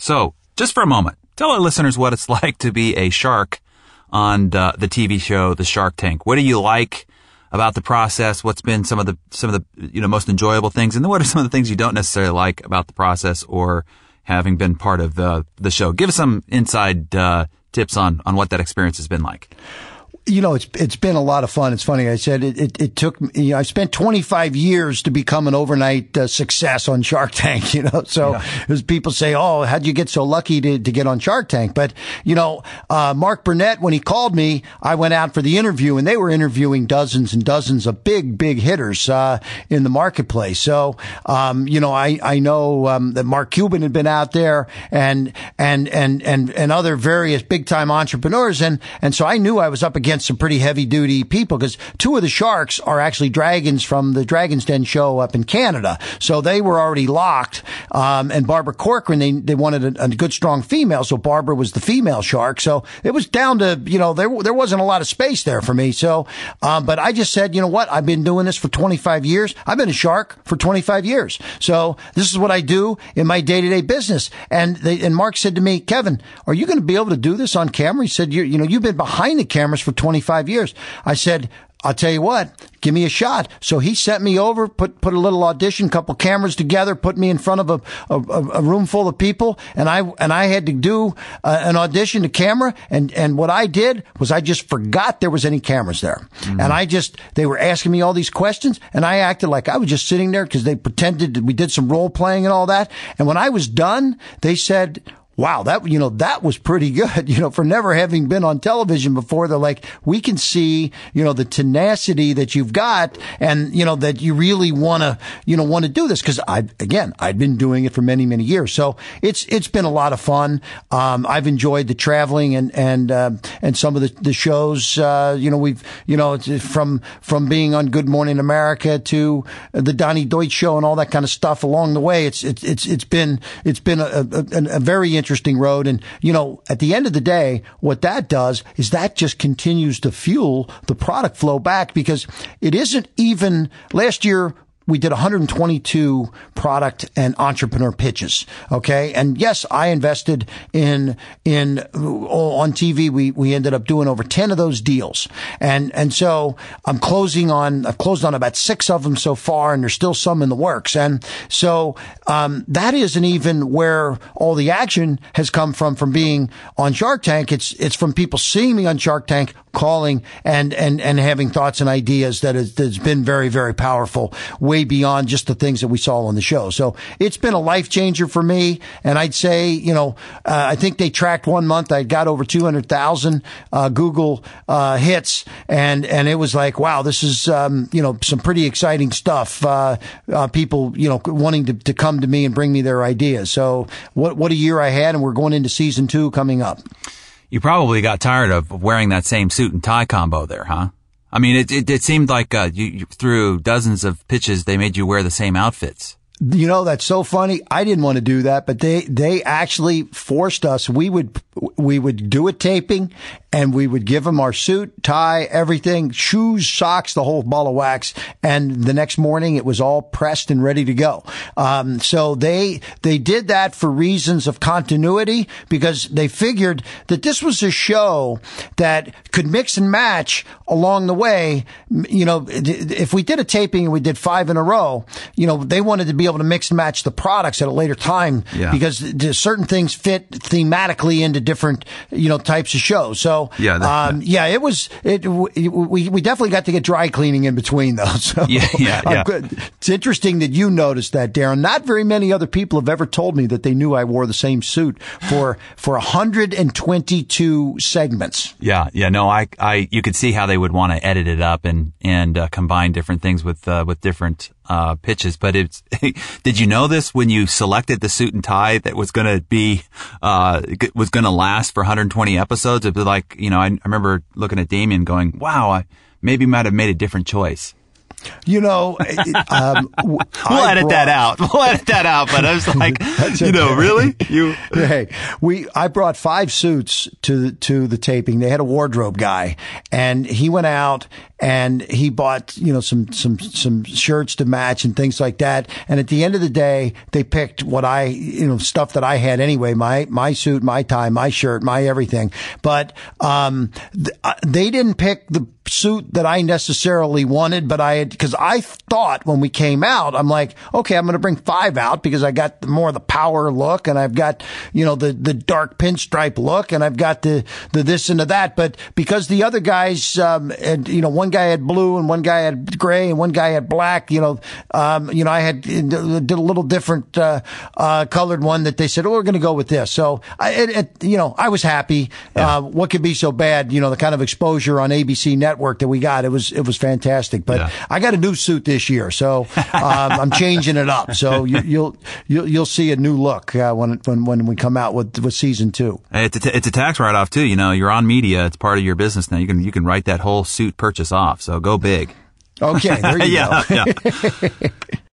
So, just for a moment, tell our listeners what it's like to be a shark on the TV show, The Shark Tank. What do you like about the process? What's been some of the most enjoyable things? And then what are some of the things you don't necessarily like about the process or having been part of the show? Give us some inside tips on what that experience has been like. It's been a lot of fun. It's funny. I said it took me, I spent 25 years to become an overnight success on Shark Tank, So as people say, oh, how'd you get so lucky to get on Shark Tank? But, Mark Burnett, when he called me, I went out for the interview and they were interviewing dozens and dozens of big hitters, in the marketplace. So, I know, that Mark Cuban had been out there and other various big time entrepreneurs. And so I knew I was up against some pretty heavy duty people because two of the sharks are actually dragons from the Dragon's Den show up in Canada. So they were already locked. And Barbara Corcoran, they wanted a good strong female. So Barbara was the female shark. So it was down to, there wasn't a lot of space there for me. So, but I just said, you know what? I've been doing this for 25 years. I've been a shark for 25 years. So this is what I do in my day-to-day business. And Mark said to me, Kevin, are you going to be able to do this on camera? He said, you've been behind the cameras for 25 years. I said, I'll tell you what, give me a shot. So he sent me over, put a little audition, couple cameras together, put me in front of a room full of people, and I had to do an audition to camera. And what I did was I just forgot there was any cameras there. Mm-hmm. And they were asking me all these questions, and I acted like I was just sitting there because they pretended we did some role playing and all that. And when I was done, they said, wow, that was pretty good, for never having been on television before. They're like, we can see, the tenacity that you've got and, that you really want to do this. Cause I'd been doing it for many, many years. So it's been a lot of fun. I've enjoyed the traveling and some of the shows, it's from being on Good Morning America to the Donnie Deutsch show and all that kind of stuff along the way. It's been a very interesting road. And, at the end of the day, what that does is that just continues to fuel the product flow back because it isn't even last year. We did 122 product and entrepreneur pitches. Okay. And yes, I invested on TV. We ended up doing over 10 of those deals. And so I've closed on about 6 of them so far, and there's still some in the works. And so, that isn't even where all the action has come from being on Shark Tank. It's from people seeing me on Shark Tank, calling and having thoughts and ideas that's been very, very powerful, way beyond just the things that we saw on the show. So it's been a life changer for me. And I'd say, I think they tracked 1 month. I got over 200,000, Google, hits. And it was like, wow, this is, some pretty exciting stuff. People, wanting to come to me and bring me their ideas. So what a year I had. And we're going into season 2 coming up. You probably got tired of wearing that same suit and tie combo there, huh? I mean, it seemed like you through dozens of pitches, they made you wear the same outfits. That's so funny. I didn't want to do that, but they actually forced us. We would do a taping and we would give them our suit, tie, everything, shoes, socks, the whole ball of wax. And the next morning it was all pressed and ready to go. So they did that for reasons of continuity because they figured that this was a show that could mix and match along the way. If we did a taping and we did 5 in a row, they wanted to be able to mix and match the products at a later time because certain things fit thematically into different, types of shows. So, we definitely got to get dry cleaning in between those. So, it's interesting that you noticed that, Darren. Not very many other people have ever told me that they knew I wore the same suit for 122 segments. No, you could see how they would want to edit it up and combine different things with different pitches. But did you know this when you selected the suit and tie that was going to last for 120 episodes? It'd be like, I remember looking at Damien going, wow, I maybe might have made a different choice. You know, we'll edit that out. We'll edit that out. But I was like, really? Hey, I brought 5 suits to the taping. They had a wardrobe guy, and he went out and he bought, some shirts to match and things like that. And at the end of the day, they picked what stuff that I had anyway, my suit, my tie, my shirt, my everything. But, they didn't pick the suit that I necessarily wanted, but because I thought when we came out, I'm like, okay, I'm going to bring 5 out because I got more of the power look, and I've got, the dark pinstripe look, and I've got the this and the that. But because the other guys, one guy had blue and one guy had gray and one guy had black, I did a little different, colored one that they said, we're going to go with this. So I was happy. Yeah. What could be so bad? The kind of exposure on ABC Network that we got, it was fantastic. But I got a new suit this year, so I'm changing it up. So you'll see a new look when we come out with season 2. It's a tax write-off too. You're on media; it's part of your business now. You can write that whole suit purchase off. So go big. Okay, there you go. Yeah.